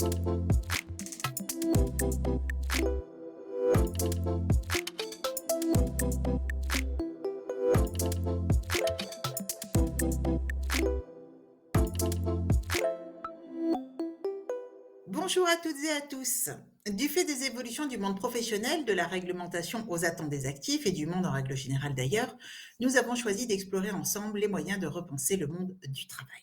Bonjour à toutes et à tous. Du fait des évolutions du monde professionnel, de la réglementation aux attentes des actifs et du monde en règle générale d'ailleurs, nous avons choisi d'explorer ensemble les moyens de repenser le monde du travail.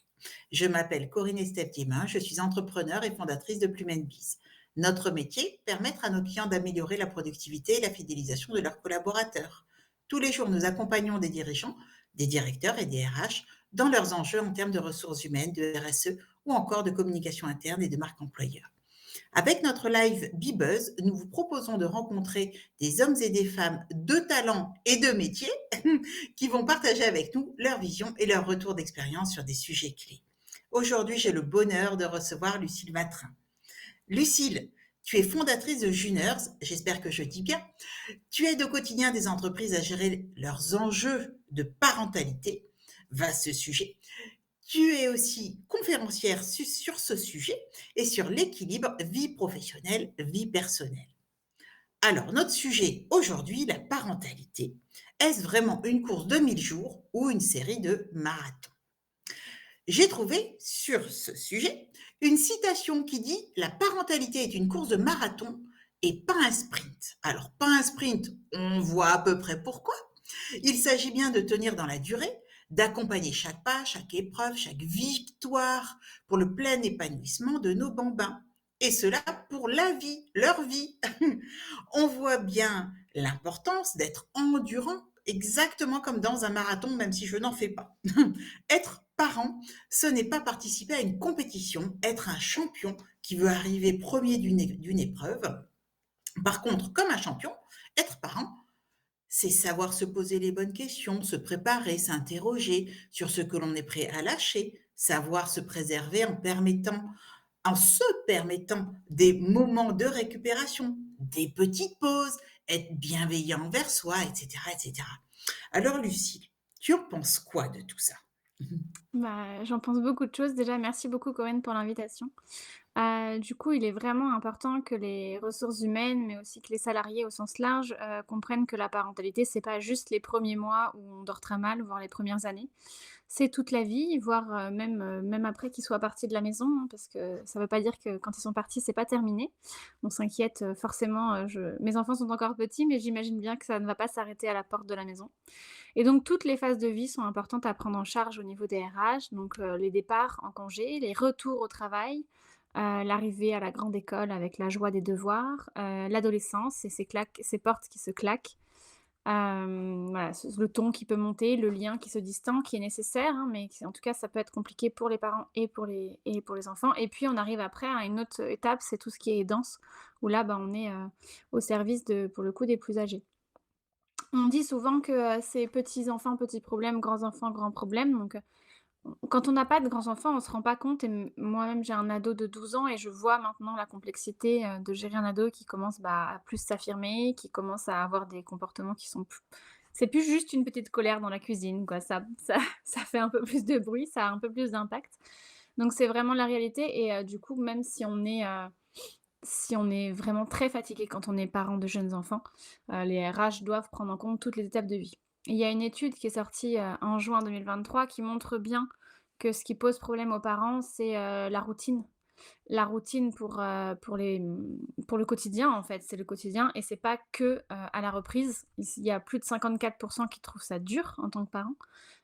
Je m'appelle Corinne Estep-Diemin, je suis entrepreneur et fondatrice de Plume Biz. Notre métier, permettre à nos clients d'améliorer la productivité et la fidélisation de leurs collaborateurs. Tous les jours, nous accompagnons des dirigeants, des directeurs et des RH dans leurs enjeux en termes de ressources humaines, de RSE ou encore de communication interne et de marque employeur. Avec notre live Bebuzz, nous vous proposons de rencontrer des hommes et des femmes de talent et de métier qui vont partager avec nous leur vision et leur retour d'expérience sur des sujets clés. Aujourd'hui, j'ai le bonheur de recevoir Lucille Vatrin. Lucille, tu es fondatrice de Juners, j'espère que je dis bien. Tu aides au quotidien des entreprises à gérer leurs enjeux de parentalité, vaste sujet. Tu es aussi conférencière sur ce sujet et sur l'équilibre vie professionnelle, vie personnelle. Alors, notre sujet aujourd'hui, la parentalité. Est-ce vraiment une course de 1000 jours ou une série de marathons? J'ai trouvé sur ce sujet une citation qui dit la parentalité est une course de marathon et pas un sprint. Alors, pas un sprint, on voit à peu près pourquoi. Il s'agit bien de tenir dans la durée, d'accompagner chaque pas, chaque épreuve, chaque victoire pour le plein épanouissement de nos bambins. Et cela pour la vie, leur vie. On voit bien l'importance d'être endurant, exactement comme dans un marathon, même si je n'en fais pas. Être parent, ce n'est pas participer à une compétition, être un champion qui veut arriver premier d'une épreuve. Par contre, comme un champion, être parent, c'est savoir se poser les bonnes questions, se préparer, s'interroger sur ce que l'on est prêt à lâcher, savoir se préserver en se permettant des moments de récupération, des petites pauses, être bienveillant envers soi, etc., etc. Alors, Lucie, tu en penses quoi de tout ça? Bah, j'en pense beaucoup de choses. Déjà, merci beaucoup Corinne pour l'invitation. Du coup, il est vraiment important que les ressources humaines, mais aussi que les salariés au sens large, comprennent que la parentalité, c'est pas juste les premiers mois où on dort très mal, voire les premières années. C'est toute la vie, voire, même après qu'ils soient partis de la maison, hein, parce que ça veut pas dire que quand ils sont partis, c'est pas terminé. On s'inquiète, forcément, je mes enfants sont encore petits, mais j'imagine bien que ça ne va pas s'arrêter à la porte de la maison. Et donc toutes les phases de vie sont importantes à prendre en charge au niveau des RH, donc les départs en congé, les retours au travail, l'arrivée à la grande école avec la joie des devoirs, l'adolescence et ses portes qui se claquent. Voilà, le ton qui peut monter, le lien qui se distend, qui est nécessaire, hein, mais qui en tout cas, ça peut être compliqué pour les parents et pour les enfants. Et puis on arrive après à une autre étape, c'est tout ce qui est aidance, où là, bah, on est, au service de pour le coup, des plus âgés. On dit souvent que, c'est petits enfants, petits problèmes, grands enfants, grands problèmes, donc quand on n'a pas de grands enfants, on se rend pas compte et moi-même j'ai un ado de 12 ans et je vois maintenant la complexité, de gérer un ado qui commence, bah, à plus s'affirmer, qui commence à avoir des comportements qui sont plus c'est plus juste une petite colère dans la cuisine quoi, ça fait un peu plus de bruit, ça a un peu plus d'impact. Donc c'est vraiment la réalité et du coup, même si on est vraiment très fatigué quand on est parent de jeunes enfants, les RH doivent prendre en compte toutes les étapes de vie. Il y a une étude qui est sortie, en juin 2023 qui montre bien que ce qui pose problème aux parents, c'est, la routine. La routine pour le quotidien, en fait, c'est le quotidien et c'est pas que, à la reprise. Il y a plus de 54 qui trouvent ça dur en tant que parent,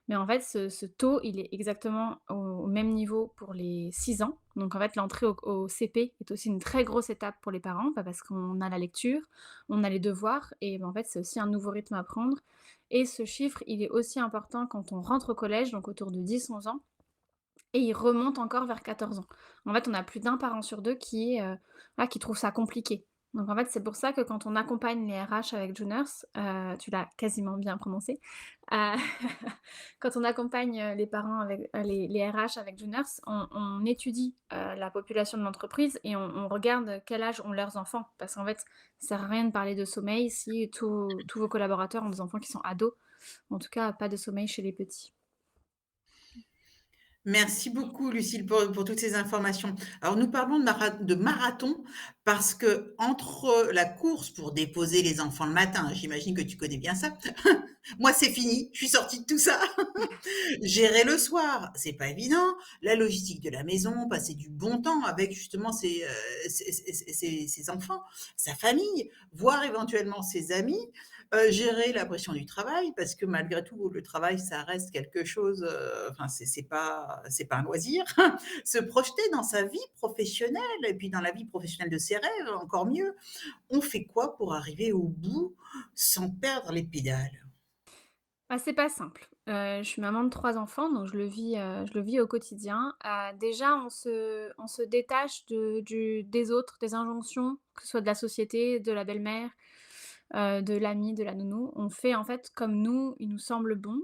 mais en fait, ce taux, il est exactement au même niveau pour les 6 ans. Donc en fait, l'entrée au CP est aussi une très grosse étape pour les parents, bah, parce qu'on a la lecture, on a les devoirs et bah, en fait, c'est aussi un nouveau rythme à prendre et ce chiffre, il est aussi important quand on rentre au collège, donc autour de 10-11 ans et il remonte encore vers 14 ans. En fait, on a plus d'un parent sur 2 voilà, qui trouve ça compliqué. Donc en fait, c'est pour ça que quand on accompagne les RH avec Juners, tu l'as quasiment bien prononcé, heu, quand on accompagne, les parents avec les RH avec Juners, on étudie, la population de l'entreprise et on regarde quel âge ont leurs enfants. Parce qu'en fait, ça sert à rien de parler de sommeil si tous vos collaborateurs ont des enfants qui sont ados. En tout cas, pas de sommeil chez les petits. Merci beaucoup Lucille pour toutes ces informations. Alors nous parlons de marathon parce que entre la course pour déposer les enfants le matin, j'imagine que tu connais bien ça. Moi c'est fini, je suis sortie de tout ça. Gérer le soir, c'est pas évident. La logistique de la maison, passer du bon temps avec justement ses enfants, sa famille, voire éventuellement ses amis. Gérer la pression du travail, parce que malgré tout, le travail, ça reste quelque chose, enfin, c'est pas un loisir. Se projeter dans sa vie professionnelle et puis dans la vie professionnelle de ses rêves, encore mieux. On fait quoi pour arriver au bout sans perdre les pédales? Bah, c'est pas simple. Je suis maman de 3 enfants, donc je le vis au quotidien. Déjà, on se détache des autres, des injonctions, que ce soit de la société, de la belle-mère, de l'ami, de la nounou. On fait, en fait, comme nous, il nous semble bon.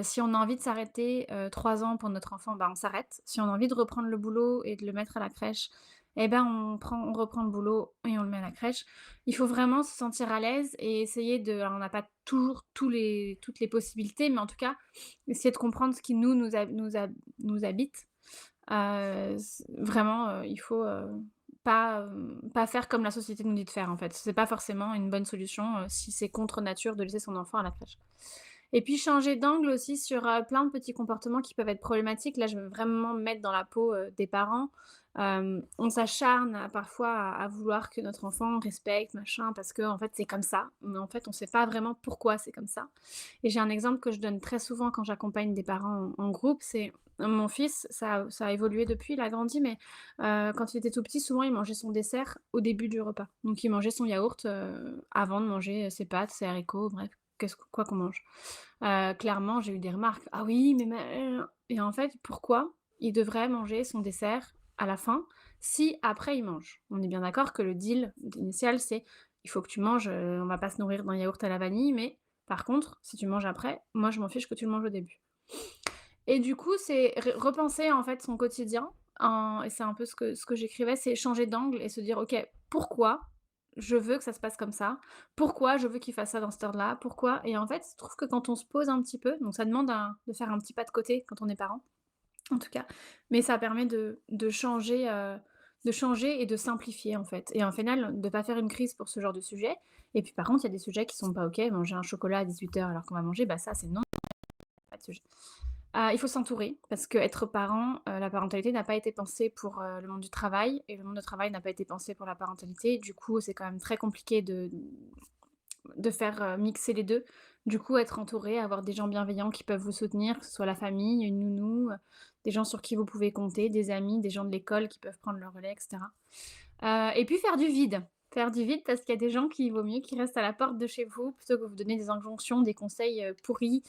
Si on a envie de s'arrêter, 3 ans pour notre enfant, bah, on s'arrête. Si on a envie de reprendre le boulot et de le mettre à la crèche, eh ben, on reprend le boulot et on le met à la crèche. Il faut vraiment se sentir à l'aise et essayer de alors on n'a pas toujours toutes les possibilités, mais en tout cas, essayer de comprendre ce qui nous habite. Vraiment, il faut, pas faire comme la société nous dit de faire, en fait. C'est pas forcément une bonne solution, si c'est contre nature de laisser son enfant à la crèche. Et puis changer d'angle aussi sur, plein de petits comportements qui peuvent être problématiques. Là, je veux vraiment me mettre dans la peau, des parents. On s'acharne parfois à vouloir que notre enfant respecte, machin, parce que en fait, c'est comme ça. Mais en fait, on sait pas vraiment pourquoi c'est comme ça. Et j'ai un exemple que je donne très souvent quand j'accompagne des parents en groupe, c'est mon fils, ça a évolué depuis, il a grandi, mais quand il était tout petit, souvent, il mangeait son dessert au début du repas. Donc il mangeait son yaourt, avant de manger, ses pâtes, ses haricots, bref, quoi qu'on mange. Clairement, j'ai eu des remarques: «Ah oui, mais et en fait, pourquoi il devrait manger son dessert à la fin, si après il mange? On est bien d'accord que le deal initial, c'est: «Il faut que tu manges, on va pas se nourrir d'un yaourt à la vanille, mais par contre, si tu manges après, moi je m'en fiche que tu le manges au début». Et du coup, c'est repenser en fait son quotidien en et c'est un peu ce que j'écrivais, c'est changer d'angle et se dire: «OK, pourquoi je veux que ça se passe comme ça? Pourquoi je veux qu'il fasse ça dans cet ordre-là? Pourquoi?» Et en fait, je trouve que quand on se pose un petit peu, donc ça demande de faire un petit pas de côté quand on est parent, en tout cas, mais ça permet de changer et de simplifier en fait et en final, de pas faire une crise pour ce genre de sujet et puis par contre, il y a des sujets qui sont pas OK. Manger un chocolat à 18 heures alors qu'on va manger, bah ça c'est non, pas de sujet. Il faut s'entourer parce qu'être parent, la parentalité n'a pas été pensée pour, le monde du travail et le monde du travail n'a pas été pensé pour la parentalité. Du coup, c'est quand même très compliqué de faire, mixer les 2. Du coup, être entouré, avoir des gens bienveillants qui peuvent vous soutenir, que ce soit la famille, une nounou, des gens sur qui vous pouvez compter, des amis, des gens de l'école qui peuvent prendre le relais et cetera. Et puis faire du vide. Faire du vide parce qu'il y a des gens qui vaut mieux qu'ils restent à la porte de chez vous plutôt que vous donner des injonctions, des conseils, pourris,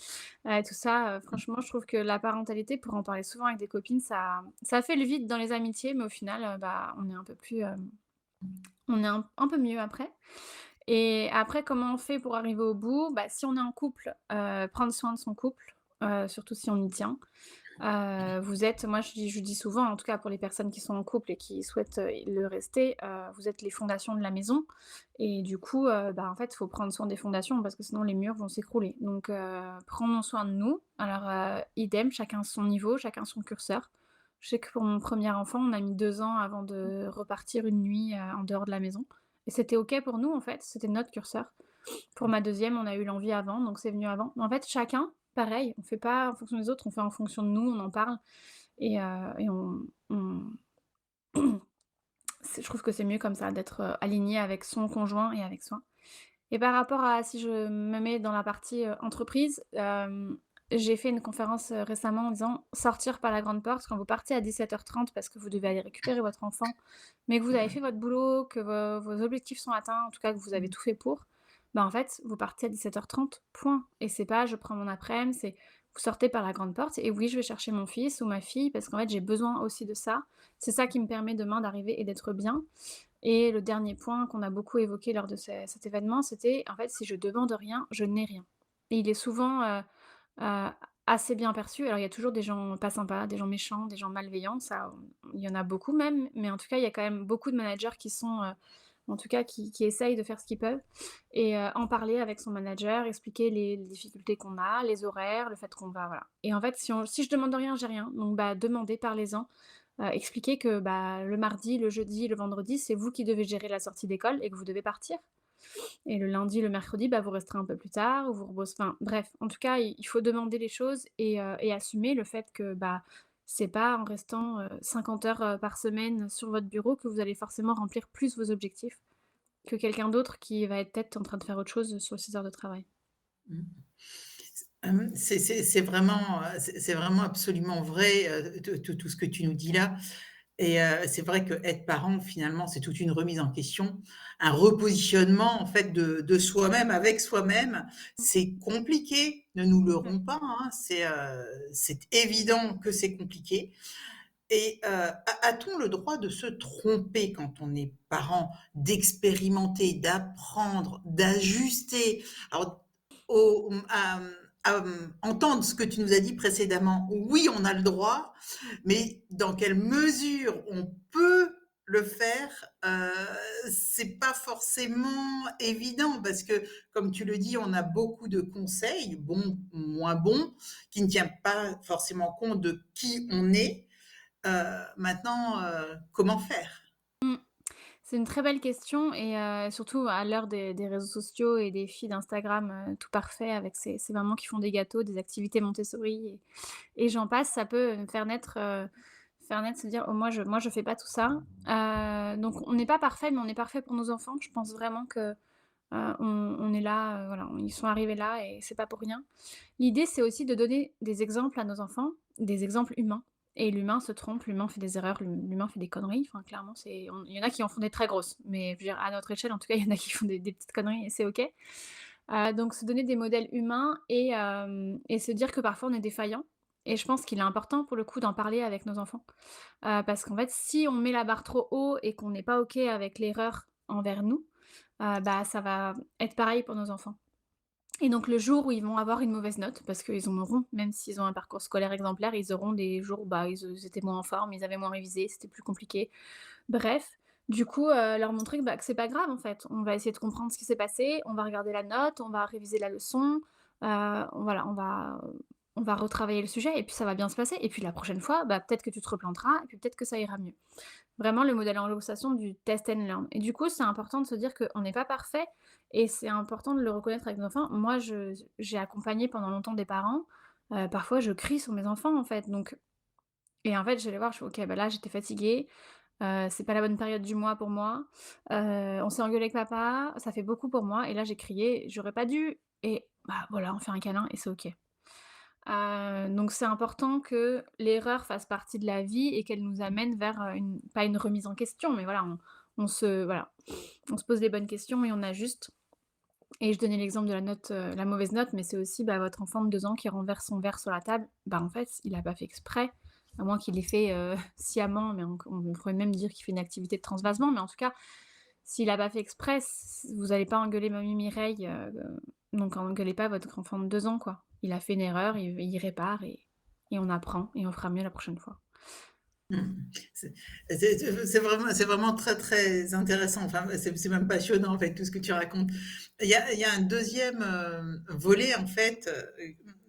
tout ça, franchement, je trouve que la parentalité, pour en parler souvent avec des copines, ça fait le vide dans les amitiés, mais au final, bah, on est un peu plus, on est un peu mieux après. Et après, comment on fait pour arriver au bout? Bah, si on est en couple, prendre soin de son couple, surtout si on y tient. Vous êtes moi je dis souvent, en tout cas pour les personnes qui sont en couple et qui souhaitent, le rester, vous êtes les fondations de la maison et du coup, bah, en fait, il faut prendre soin des fondations parce que sinon les murs vont s'écrouler. Donc prenons soin de nous. Alors, idem, chacun son niveau, chacun son curseur. Je sais que pour mon premier enfant, on a mis 2 ans avant de repartir une nuit, en dehors de la maison et c'était OK pour nous, en fait, c'était notre curseur. Pour ma deuxième, on a eu l'envie avant, donc c'est venu avant. Mais en fait, chacun, pareil, on fait pas en fonction des autres, on fait en fonction de nous, on en parle et on je trouve que c'est mieux comme ça, d'être, aligné avec son conjoint et avec soi. Et par rapport à si je me mets dans la partie, entreprise, j'ai fait une conférence, récemment en disant: «Sortir par la grande porte, quand vous partez à 17h30 parce que vous devez aller récupérer votre enfant, mais que vous avez fait votre boulot, que vos objectifs sont atteints, en tout cas que vous avez tout fait pour, bah, en fait, vous partez à 17h30, point et c'est pas: «Je prends mon aprèm», c'est vous sortez par la grande porte et oui, je vais chercher mon fils ou ma fille parce qu'en fait, j'ai besoin aussi de ça. C'est ça qui me permet demain d'arriver et d'être bien et le dernier point qu'on a beaucoup évoqué lors de cet événement, c'était en fait, si je demande rien, je n'ai rien. Et il est souvent, heu, assez bien perçu. Alors il y a toujours des gens pas sympas, des gens méchants, des gens malveillants, ça, il y en a beaucoup même, mais en tout cas, il y a quand même beaucoup de managers qui sont, en tout cas qui essayent de faire ce qu'ils peuvent et en parler avec son manager, expliquer les difficultés qu'on a, les horaires, le fait qu'on va voilà et en fait, si je demande rien, j'ai rien, donc bah, demandez, parlez-en, expliquez que, bah, le mardi, le jeudi, le vendredi, c'est vous qui devez gérer la sortie d'école et que vous devez partir et le lundi, le mercredi, bah, vous resterez un peu plus tard ou vous rebosserez enfin bref, en tout cas, il faut demander les choses et assumer le fait que, bah, c'est pas en restant, 50 heures, par semaine sur votre bureau que vous allez forcément remplir plus vos objectifs que quelqu'un d'autre qui va être peut-être en train de faire autre chose sur ses heures de travail. Mmh. C'est vraiment, c'est vraiment absolument vrai, tout ce que tu nous dis là. Et c'est vrai qu'être parent, finalement, c'est toute une remise en question, un repositionnement, en fait, de soi-même, avec soi-même. C'est compliqué, ne nous Ouais. leurrons pas, hein, c'est évident que c'est compliqué et a-t-on le droit de se tromper quand on est parent, d'expérimenter, d'apprendre, d'ajuster? Alors, au entendre ce que tu nous as dit précédemment, oui, on a le droit, mais dans quelle mesure on peut le faire, c'est pas forcément évident parce que, comme tu le dis, on a beaucoup de conseils, bons, moins bons, qui ne tiennent pas forcément compte de qui on est. Maintenant, comment faire? Mmh. C'est une très belle question et surtout à l'heure des réseaux sociaux et des feeds Instagram, tout parfait avec ces mamans qui font des gâteaux, des activités Montessori et j'en passe, ça peut, faire naître se dire: «Oh moi je fais pas tout ça». Donc on n'est pas parfait, mais on est parfait pour nos enfants. Je pense vraiment que, on est là, voilà, ils sont arrivés là et c'est pas pour rien. L'idée, c'est aussi de donner des exemples à nos enfants, des exemples humains et l'humain se trompe, l'humain fait des erreurs, l'humain fait des conneries, enfin clairement il y en a qui en font des très grosses, mais je veux dire à notre échelle en tout cas, il y en a qui font des petites conneries et c'est OK. Donc se donner des modèles humains et se dire que parfois on est défaillant et je pense qu'il est important pour le coup d'en parler avec nos enfants. Parce qu'en fait, si on met la barre trop haut et qu'on n'est pas OK avec l'erreur envers nous, bah, ça va être pareil pour nos enfants. Et donc le jour où ils vont avoir une mauvaise note, parce qu'ils en auront, même s'ils ont un parcours scolaire exemplaire, ils auront des jours où, bah, ils étaient moins en forme, ils avaient moins révisé, c'était plus compliqué. Bref, du coup, leur montrer que, bah, que c'est pas grave en fait. On va essayer de comprendre ce qui s'est passé, on va regarder la note, on va réviser la leçon, voilà, on va retravailler le sujet et puis ça va bien se passer et puis la prochaine fois, bah, peut-être que tu te replanteras et puis peut-être que ça ira mieux. Vraiment le modèle anglo-saxon du test and learn et du coup, c'est important de se dire qu'on n'est pas parfait et c'est important de le reconnaître avec nos enfants. Moi, j'ai accompagné pendant longtemps des parents, parfois je crie sur mes enfants, en fait, donc et en fait, je vais les voir, je fais: «OK, bah, là, j'étais fatiguée, c'est pas la bonne période du mois pour moi, on s'est engueulé avec papa, ça fait beaucoup pour moi et là, j'ai crié, j'aurais pas dû» et bah, voilà, on fait un câlin et c'est OK. Donc c'est important que l'erreur fasse partie de la vie et qu'elle nous amène vers, une pas une remise en question, mais voilà, on se pose les bonnes questions et on ajuste et je donnais l'exemple de la note, la mauvaise note, mais c'est aussi, bah, votre enfant de 2 ans qui renverse son verre sur la table, bah, en fait, il a pas fait exprès, à moins qu'il l'ait fait, sciemment, mais on pourrait même dire qu'il fait une activité de transvasement, mais en tout cas, s'il a pas fait exprès, vous allez pas engueuler mamie Mireille, donc engueulez pas votre enfant de 2 ans, quoi. Il a fait une erreur, il répare et on apprend et on fera mieux la prochaine fois. Mmh. C'est c'est vraiment très, très intéressant. Enfin, c'est même passionnant, en fait, tout ce que tu racontes. Il y a un deuxième volet, en fait,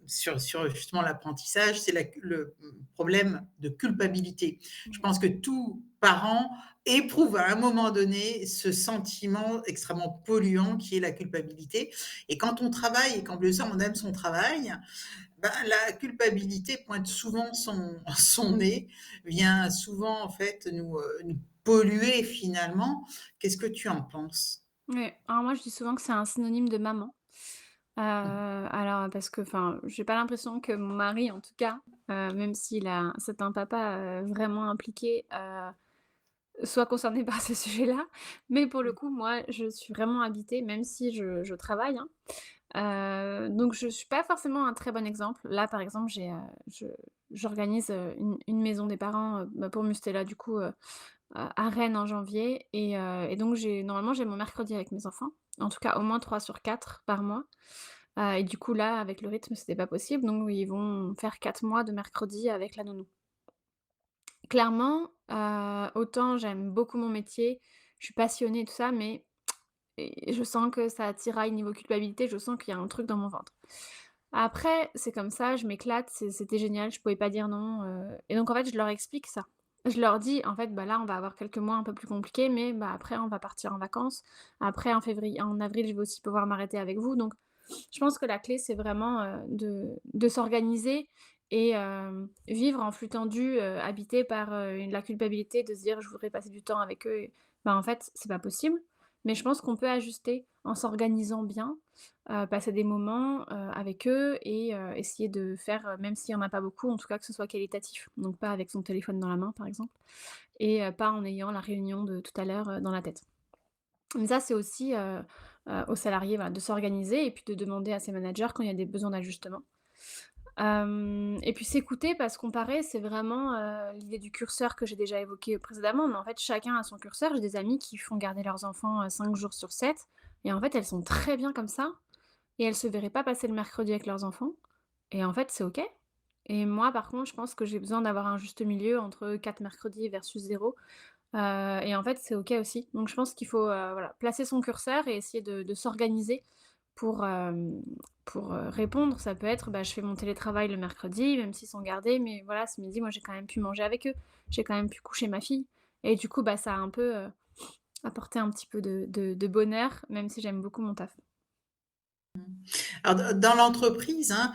sur justement l'apprentissage, c'est le problème de culpabilité. Je Ouais. pense que tout parent éprouve à un moment donné ce sentiment extrêmement polluant qui est la culpabilité et quand on travaille et qu'en plus de ça, on aime son travail, ben, la culpabilité pointe souvent son nez, vient souvent en fait nous polluer finalement. Qu'est-ce que tu en penses? Ouais, alors moi je dis souvent que c'est un synonyme de maman. Alors parce que enfin, j'ai pas l'impression que mon mari en tout cas, même c'est un papa, vraiment impliqué, soit concerné par ce sujet-là. Mais pour le coup, moi, je suis vraiment habitée, même si je travaille, hein. Donc je suis pas forcément un très bon exemple. Là, par exemple, je j'organise, une maison des parents, bah, pour Mustela du coup, à Rennes en janvier et donc normalement, j'ai mon mercredi avec mes enfants. En tout cas, au moins 3 sur 4 par mois. Et du coup, là, avec le rythme, c'était pas possible, donc ils vont faire 4 mois de mercredi avec la nounou. Clairement, autant j'aime beaucoup mon métier, je suis passionnée tout ça, mais et je sens que ça tiraille niveau culpabilité, je sens qu'il y a un truc dans mon ventre. Après, c'est comme ça, je m'éclate, c'était génial, je pouvais pas dire non, et donc en fait, je leur explique ça. Je leur dis: «En fait, bah, là, on va avoir quelques mois un peu plus compliqués, mais bah, après, on va partir en vacances. Après, en avril, je vais aussi pouvoir m'arrêter avec vous». Donc je pense que la clé, c'est vraiment, de s'organiser et vivre en flux tendu, habité par, la culpabilité de se dire: «Je voudrais passer du temps avec eux» et bah, en fait, c'est pas possible. Mais je pense qu'on peut ajuster en s'organisant bien, passer des moments, avec eux et essayer de faire, même s'il y en a pas beaucoup, en tout cas que ce soit qualitatif. Donc pas avec son téléphone dans la main, par exemple et pas en ayant la réunion de tout à l'heure, dans la tête. Mais ça, c'est aussi, aux salariés, voilà, de s'organiser et puis de demander à ses managers quand il y a des besoins d'ajustement. Et puis s'écouter, parce qu'on comparer, c'est vraiment, l'idée du curseur que j'ai déjà évoqué précédemment, mais en fait, chacun a son curseur. J'ai des amies qui font garder leurs enfants, 5 jours sur 7 et en fait, elles sont très bien comme ça et elles se verraient pas passer le mercredi avec leurs enfants et en fait, c'est OK. Et moi, par contre, je pense que j'ai besoin d'avoir un juste milieu entre 4 mercredis versus 0. Et en fait, c'est OK aussi. Donc je pense qu'il faut, voilà, placer son curseur et essayer de s'organiser pour, répondre. Ça peut être, bah, je fais mon télétravail le mercredi, même s'ils sont gardés, mais voilà, ce midi, moi, j'ai quand même pu manger avec eux. J'ai quand même pu coucher ma fille et du coup, bah, ça a un peu, apporté un petit peu de bonheur, même si j'aime beaucoup mon taf. Alors dans l'entreprise, hein,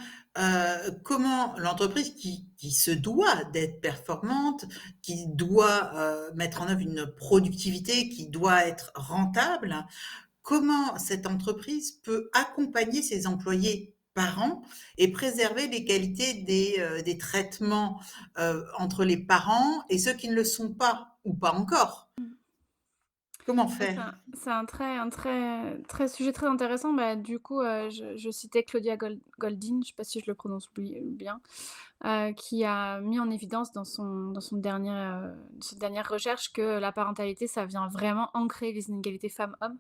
comment l'entreprise qui se doit d'être performante, qui doit, mettre en œuvre une productivité, qui doit être rentable, comment cette entreprise peut accompagner ses employés parents et préserver les qualités des traitements, entre les parents et ceux qui ne le sont pas ou pas encore? Mmh. Comment Ouais, faire? c'est un très sujet très intéressant. Bah, du coup, je citais Claudia Goldin, je sais pas si je le prononce bien, qui a mis en évidence dans son dernier, ses dernières recherches que la parentalité, ça vient vraiment ancrer les inégalités femmes-hommes.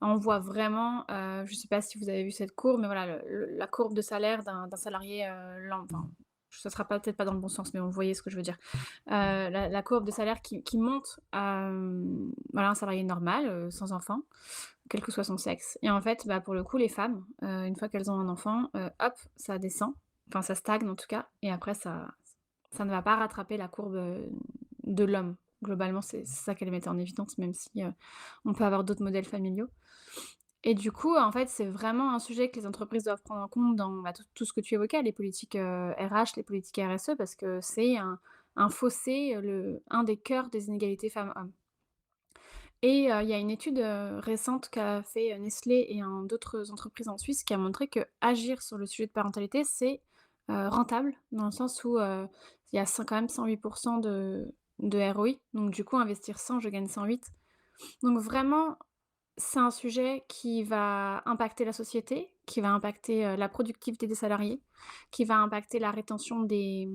On voit vraiment, je sais pas si vous avez vu cette courbe, mais voilà, la courbe de salaire d'un salarié, enfin, ça sera peut-être pas dans le bon sens, mais vous voyez ce que je veux dire. La courbe de salaire qui monte, voilà, un salarié normal, sans enfant, quel que soit son sexe et en fait, bah, pour le coup, les femmes, une fois qu'elles ont un enfant, hop, ça descend, enfin ça stagne en tout cas et après ça ne va pas rattraper la courbe, de l'homme. Globalement, c'est ça qu'elle mettait en évidence, même si, on peut avoir d'autres modèles familiaux et du coup, en fait, c'est vraiment un sujet que les entreprises doivent prendre en compte dans, bah, tout ce que tu évoquais, les politiques, RH, les politiques RSE, parce que c'est un fossé, un des cœurs des inégalités femmes-hommes et il y a une étude, récente qu'a fait, Nestlé et d'autres entreprises en Suisse qui a montré que agir sur le sujet de parentalité, c'est, rentable dans le sens où, il y a quand même 108 de ROI, donc du coup investir 100, je gagne 108. Donc vraiment, c'est un sujet qui va impacter la société, qui va impacter, la productivité des salariés, qui va impacter la rétention des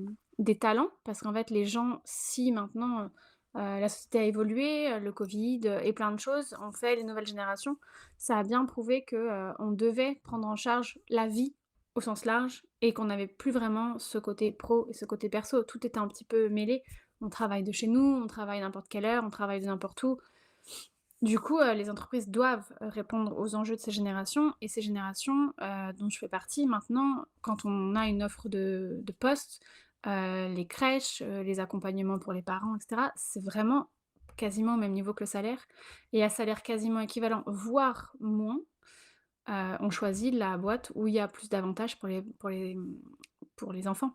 talents. Parce qu'en fait, les gens, si maintenant, la société a évolué, le covid, et plein de choses ont fait les nouvelles générations, ça a bien prouvé que, on devait prendre en charge la vie au sens large et qu'on n'avait plus vraiment ce côté pro et ce côté perso. Tout était un petit peu mêlé. On travaille de chez nous, on travaille à n'importe quelle heure, on travaille de n'importe où. Du coup, les entreprises doivent, répondre aux enjeux de ces générations et ces générations, dont je fais partie maintenant, quand on a une offre de poste, les crèches, les accompagnements pour les parents et cetera, c'est vraiment quasiment au même niveau que le salaire et à salaire quasiment équivalent, voire moins, on choisit la boîte où il y a plus d'avantages pour les enfants.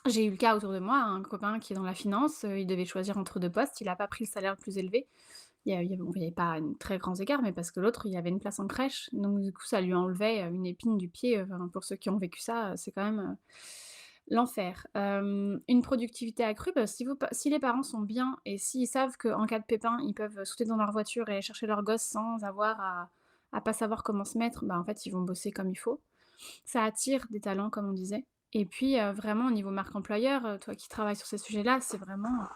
J'ai eu le cas autour de moi, un copain qui est dans la finance, il devait choisir entre 2 postes, il a pas pris le salaire le plus élevé. Il y avait pas un très grands écarts, mais parce que l'autre, il y avait une place en crèche, donc du coup, ça lui enlevait, une épine du pied, enfin, pour ceux qui ont vécu ça, c'est quand même, l'enfer. Une productivité accrue, bah, si les parents sont bien et s'ils savent qu'en cas de pépin, ils peuvent sauter dans leur voiture et aller chercher leur gosse sans avoir à pas savoir comment se mettre, bah, en fait, ils vont bosser comme il faut. Ça attire des talents, comme on disait et puis, vraiment au niveau marque employeur, toi qui travailles sur ces sujets-là, c'est vraiment,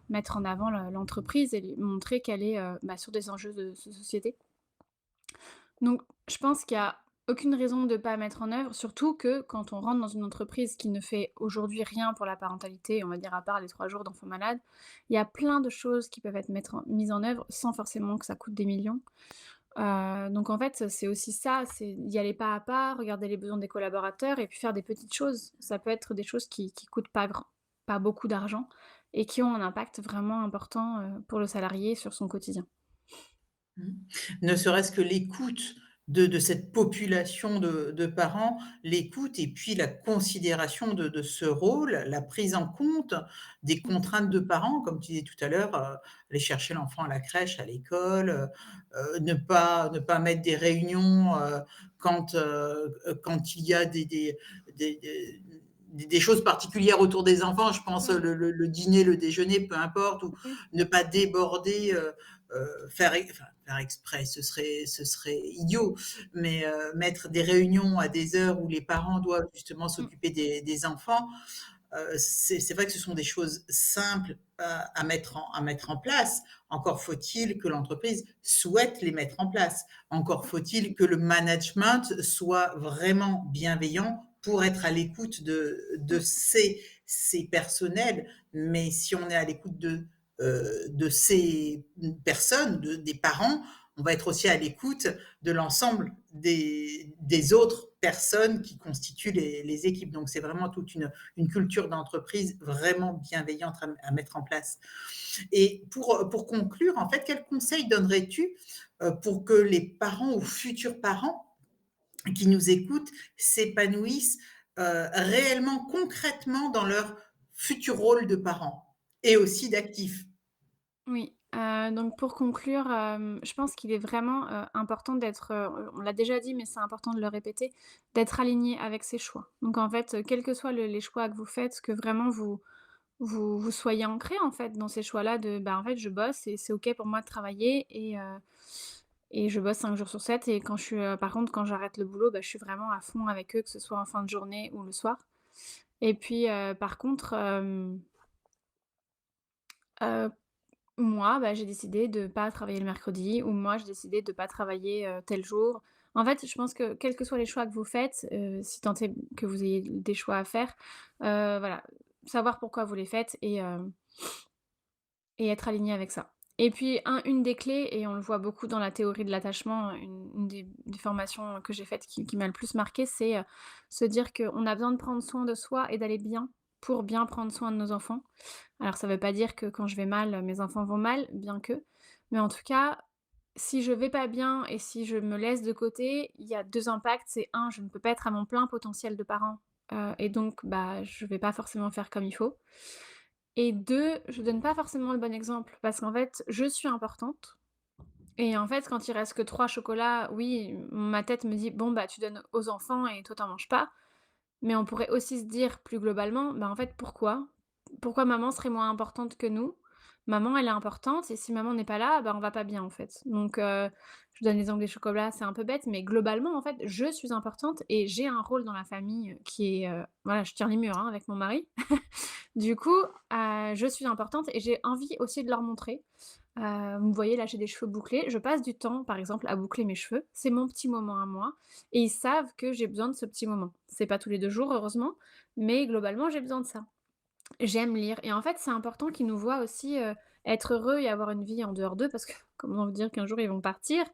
mettre en avant l'entreprise et lui montrer qu'elle est, bah, sur des enjeux de société. Donc je pense qu'il y a aucune raison de pas mettre en œuvre, surtout que quand on rentre dans une entreprise qui ne fait aujourd'hui rien pour la parentalité, on va dire à part les 3 jours d'enfants malades, il y a plein de choses qui peuvent être mises en œuvre sans forcément que ça coûte des millions. Donc en fait, c'est aussi ça, c'est y aller pas à pas, regarder les besoins des collaborateurs et puis faire des petites choses. Ça peut être des choses qui coûtent pas beaucoup d'argent et qui ont un impact vraiment important, pour le salarié sur son quotidien. Mmh. Ne serait-ce que l'écoute de cette population de parents, l'écoute et puis la considération de ce rôle, la prise en compte des Mmh. contraintes de parents, comme tu disais tout à l'heure, aller chercher l'enfant à la crèche, à l'école, ne pas mettre des réunions, quand il y a des des choses particulières autour des enfants. Je pense, Mmh. le dîner, le déjeuner, peu importe, ou Oui, ne pas déborder, faire exprès, ce serait idiot, mais mettre des réunions à des heures où les parents doivent justement mmh, s'occuper des enfants, c'est vrai que ce sont des choses simples à mettre en place. Encore faut-il que l'entreprise souhaite les mettre en place. Encore faut-il que le management soit vraiment bienveillant pour être à l'écoute de mmh, ces personnels. Mais si on est à l'écoute de ces personnes, des parents, on va être aussi à l'écoute de l'ensemble des autres personnes qui constituent les équipes. Donc c'est vraiment toute une culture d'entreprise vraiment bienveillante à mettre en place. Et pour conclure, en fait, quel conseil donnerais-tu pour que les parents ou futurs parents qui nous écoutent s'épanouissent réellement, concrètement dans leur futur rôle de parents et aussi d'actifs? oui, donc pour conclure, je pense qu'il est vraiment, important d'être, on l'a déjà dit, mais c'est important de le répéter, d'être aligné avec ses choix. Donc en fait, quels que soient les choix que vous faites, que vraiment vous soyez ancré en fait, dans ces choix-là de, bah, en fait, je bosse et c'est OK pour moi de travailler et je bosse 5 jours sur 7 et quand je suis, par contre, quand j'arrête le boulot, bah, je suis vraiment à fond avec eux, que ce soit en fin de journée ou le soir. Et puis, par contre, heu, moi, bah, j'ai décidé de pas travailler le mercredi ou moi, j'ai décidé de pas travailler, tel jour. En fait, je pense que quels que soient les choix que vous faites, si tant est que vous ayez des choix à faire, voilà, savoir pourquoi vous les faites et être aligné avec ça. Et puis une des clés et on le voit beaucoup dans la théorie de l'attachement, une des formations que j'ai faites qui m'a le plus marquée, c'est, se dire qu'on a besoin de prendre soin de soi et d'aller bien pour bien prendre soin de nos enfants. Alors ça veut pas dire que quand je vais mal, mes enfants vont mal, bien que, mais en tout cas, si je vais pas bien et si je me laisse de côté, il y a 2 impacts. C'est un, je ne peux pas être à mon plein potentiel de parent, et donc bah, je vais pas forcément faire comme il faut. Et 2, je donne pas forcément le bon exemple parce qu'en fait, je suis importante et en fait, quand il reste que 3 chocolats, oui, ma tête me dit: «Bon, bah, tu donnes aux enfants et toi, tu en manges pas». Mais on pourrait aussi se dire plus globalement, bah, en fait, pourquoi? Pourquoi maman serait moins importante que nous? Maman, elle est importante et si maman n'est pas là, bah, on va pas bien, en fait. Donc je donne l'exemple des chocolats, c'est un peu bête, mais globalement, en fait, je suis importante et j'ai un rôle dans la famille, qui est, voilà, je tiens les murs, hein, avec mon mari. Du coup, je suis importante et j'ai envie aussi de leur montrer. Vous me voyez là, j'ai des cheveux bouclés. Je passe du temps, par exemple, à boucler mes cheveux. C'est mon petit moment à moi et ils savent que j'ai besoin de ce petit moment. C'est pas tous les 2 jours, heureusement, mais globalement, j'ai besoin de ça. J'aime lire et en fait, c'est important qu'ils nous voient aussi, être heureux et avoir une vie en dehors d'eux parce que comment vous dire qu'un jour ils vont partir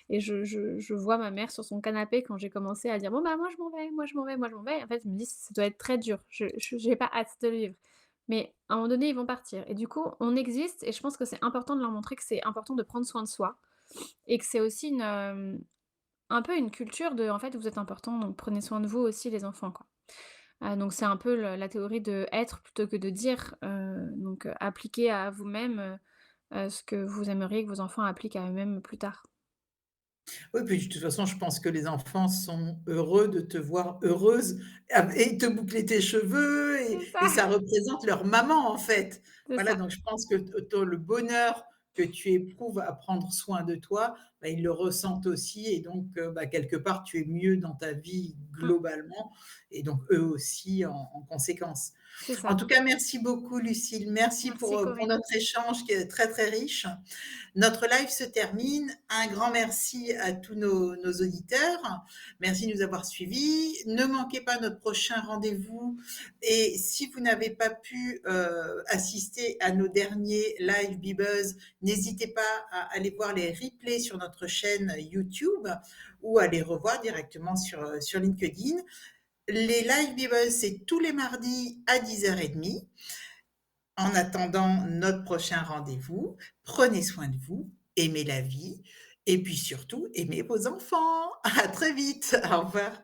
et je vois ma mère sur son canapé quand j'ai commencé à dire: «Bon, bah, moi je m'en vais, moi je m'en vais, moi je m'en vais». En fait, je me dis: «Ça doit être très dur». Je j'ai pas hâte de le vivre. Mais à un moment donné, ils vont partir et du coup, on existe et je pense que c'est important de leur montrer que c'est important de prendre soin de soi et que c'est aussi un peu une culture de, en fait, vous êtes important, donc prenez soin de vous aussi les enfants, quoi. Donc c'est un peu le la théorie de être plutôt que de dire, donc appliquez à vous-même, ce que vous aimeriez que vos enfants appliquent à eux-mêmes plus tard. Oui, puis de toute façon, je pense que les enfants sont heureux de te voir heureuse et te boucler tes cheveux C'est et ça, ça représente leur maman, en fait. c'est Voilà, ça. donc je pense que le bonheur que tu éprouves à prendre soin de toi, bah, ils le ressentent aussi et donc bah, quelque part, tu es mieux dans ta vie Mmh, globalement et donc eux aussi en conséquence. c'est En ça. tout cas, merci beaucoup Lucille. Merci Merci pour Corinne. notre échange qui est très, très riche. Notre live se termine. Un grand merci à tous nos auditeurs. Merci de nous avoir suivis. Ne manquez pas notre prochain rendez-vous. Et si vous n'avez pas pu assister à nos derniers live Bebuzz, n'hésitez pas à aller voir les replays sur notre chaîne YouTube ou à les revoir directement sur LinkedIn. Les live Bebuzz, c'est tous les mardis à 10h30. En attendant notre prochain rendez-vous, prenez soin de vous, aimez la vie et puis surtout, aimez vos enfants. À très vite. Au revoir.